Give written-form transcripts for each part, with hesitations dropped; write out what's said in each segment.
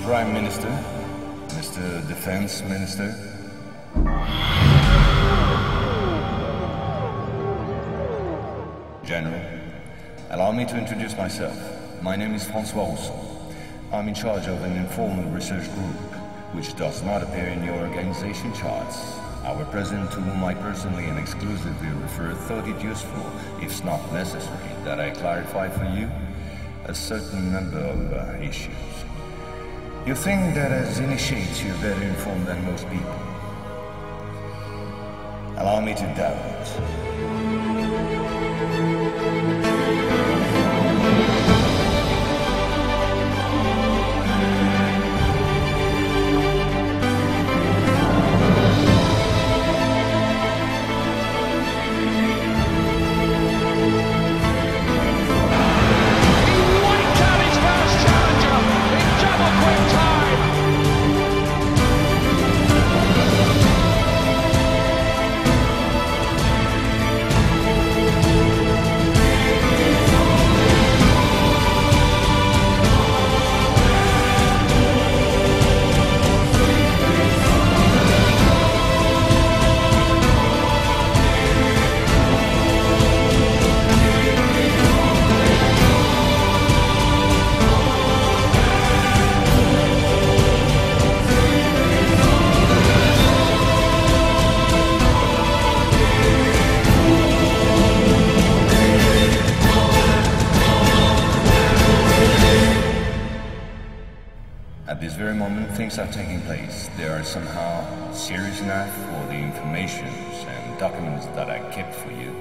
Prime Minister, Mr. Defense Minister. General, allow me to introduce myself. My name is François Rousseau. I'm in charge of an informal research group, which does not appear in your organization charts. Our president, to whom I personally and exclusively refer, thought it useful, if not necessary, that I clarify for you a certain number of issues. You think that as initiates you're better informed than most people. Allow me to doubt. At this very moment, things are taking place. They are somehow serious enough for the informations and documents that I kept for you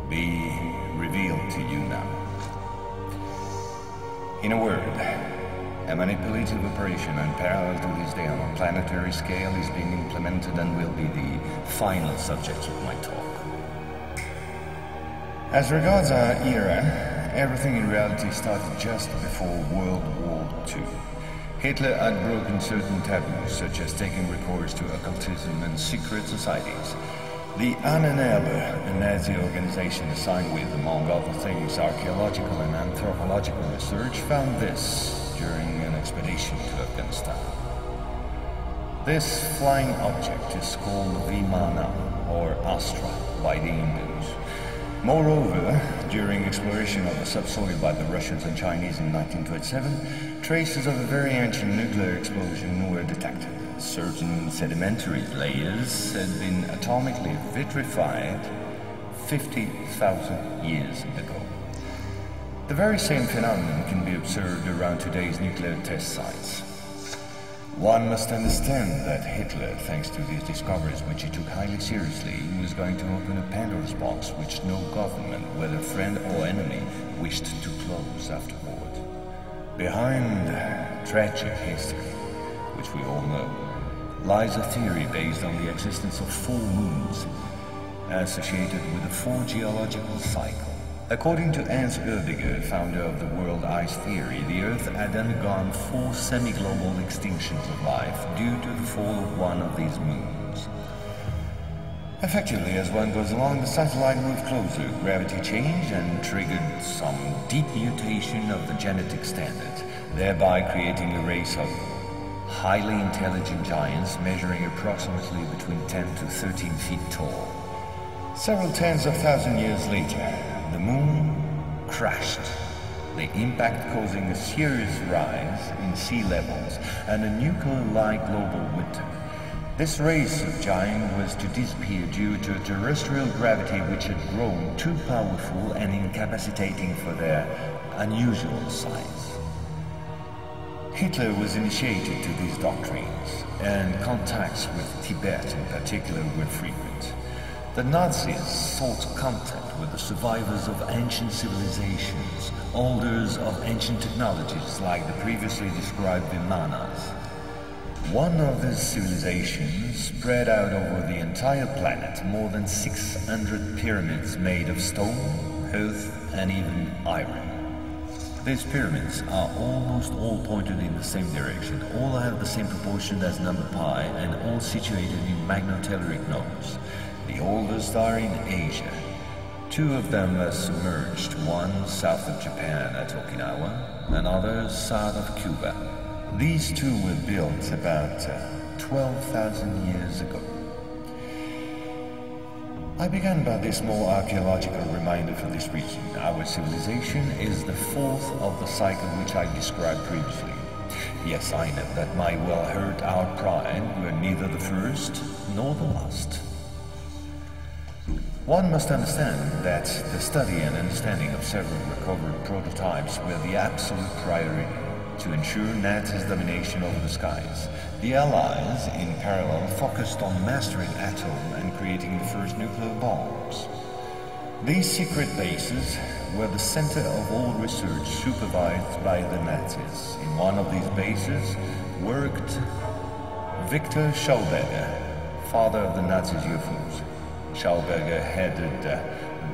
be revealed to you now. In a word, a manipulative operation unparalleled to this day on a planetary scale is being implemented and will be the final subject of my talk. As regards our era, everything in reality started just before World War II. Hitler had broken certain taboos, such as taking recourse to occultism and secret societies. The Ahnenerbe, a Nazi organization assigned with, among other things, archaeological and anthropological research, found this during an expedition to Afghanistan. This flying object is called Vimana, or Astra, by the Hindus. Moreover, during exploration of the subsoil by the Russians and Chinese in 1927, traces of a very ancient nuclear explosion were detected. Certain sedimentary layers had been atomically vitrified 50,000 years ago. The very same phenomenon can be observed around today's nuclear test sites. One must understand that Hitler, thanks to these discoveries which he took highly seriously, was going to open a Pandora's box which no government, whether friend or enemy, wished to close afterward. Behind tragic history, which we all know, lies a theory based on the existence of 4 moons associated with the 4 geological cycle. According to Hans Oerbiger, founder of the world ice theory, the Earth had undergone 4 semi-global extinctions of life due to the fall of one of these moons. Effectively, as one goes along, the satellite moved closer, gravity changed and triggered some deep mutation of the genetic standard, thereby creating a race of highly intelligent giants measuring approximately between 10 to 13 feet tall. Several tens of thousands years later, the moon crashed, the impact causing a serious rise in sea levels and a nuclear-like global winter. This race of giants was to disappear due to terrestrial gravity which had grown too powerful and incapacitating for their unusual size. Hitler was initiated to these doctrines, and contacts with Tibet in particular were frequent. The Nazis sought contact with the survivors of ancient civilizations, holders of ancient technologies like the previously described Vimanas. One of these civilizations spread out over the entire planet more than 600 pyramids made of stone, earth, and even iron. These pyramids are almost all pointed in the same direction, all have the same proportion as number pi, and all situated in magnetotelluric nodes. The oldest are in Asia. 2 of them are submerged, one south of Japan at Okinawa, another south of Cuba. These two were built about 12,000 years ago. I began by this small archaeological reminder for this reason. Our civilization is the fourth of the cycle which I described previously. Yes, I know that might well hurt our pride. We're neither the first nor the last. One must understand that the study and understanding of several recovered prototypes were the absolute priority to ensure Nazis' domination over the skies. The Allies, in parallel, focused on mastering Atoll and creating the first nuclear bombs. These secret bases were the center of all research supervised by the Nazis. In one of these bases worked Victor Schauberger, father of the Nazis' UFOs. Schauberger headed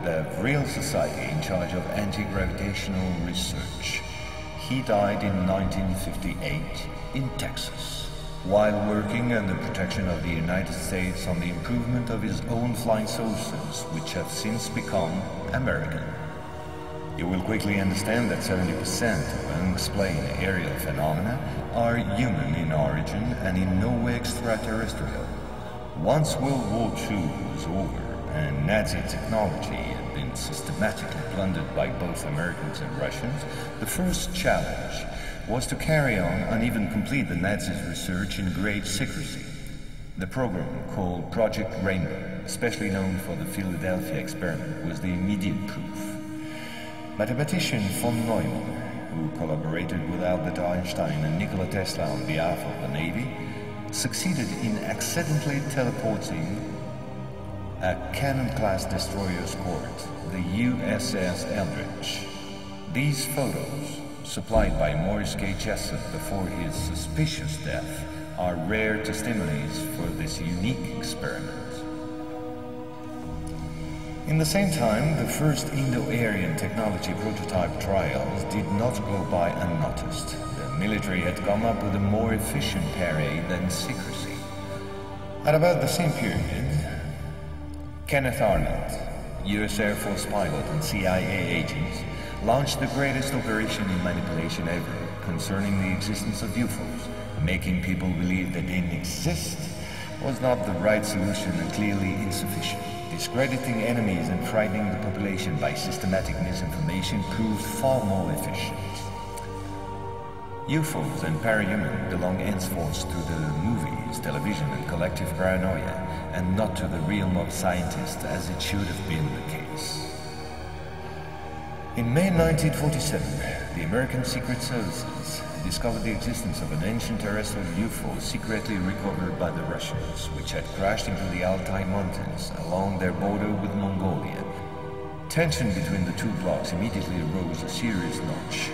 the Real Society in charge of anti-gravitational research. He died in 1958 in Texas, while working under protection of the United States on the improvement of his own flying saucers, which have since become American. You will quickly understand that 70% of unexplained aerial phenomena are human in origin and in no way extraterrestrial. Once World War II was over and Nazi technology had been systematically plundered by both Americans and Russians, the first challenge was to carry on and even complete the Nazis' research in great secrecy. The program, called Project Rainbow, especially known for the Philadelphia experiment, was the immediate proof. Mathematician von Neumann, who collaborated with Albert Einstein and Nikola Tesla on behalf of the Navy, succeeded in accidentally teleporting a Cannon-class destroyer escort, the USS Eldridge. These photos, supplied by Morris K. Jessup before his suspicious death, are rare testimonies for this unique experiment. In the same time, the first Indo-Aryan technology prototype trials did not go by unnoticed. The military had come up with a more efficient parade than secrecy. At about the same period, Kenneth Arnold, US Air Force pilot and CIA agent, launched the greatest operation in manipulation ever concerning the existence of UFOs. Making people believe they didn't exist was not the right solution and clearly insufficient. Discrediting enemies and frightening the population by systematic misinformation proved far more efficient. UFOs and parahuman belong henceforth to the movies, television, and collective paranoia, and not to the realm of scientists as it should have been the case. In May 1947, the American Secret Services discovered the existence of an ancient terrestrial UFO secretly recovered by the Russians, which had crashed into the Altai Mountains along their border with Mongolia. Tension between the two blocs immediately arose a serious notch.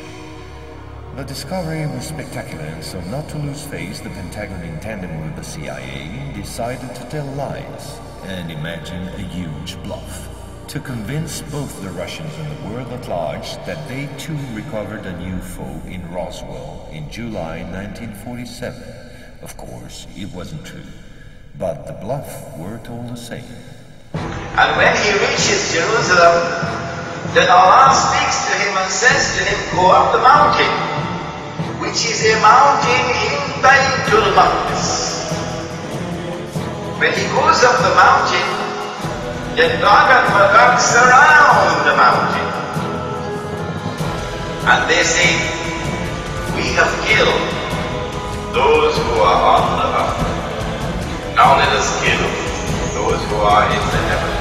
The discovery was spectacular, and so not to lose face, the Pentagon, in tandem with the CIA, decided to tell lies and imagine a huge bluff, to convince both the Russians and the world at large that they too recovered a UFO in Roswell in July 1947. Of course, it wasn't true, but the bluff worked all the same. And when he reaches Jerusalem, then Allah speaks to him and says to him, go up the mountain, which is a mountain in Baitul Maqdis. When he goes up the mountain, then Gog and Magog surround the mountain. And they say, we have killed those who are on the mountain. Now let us kill those who are in the heavens.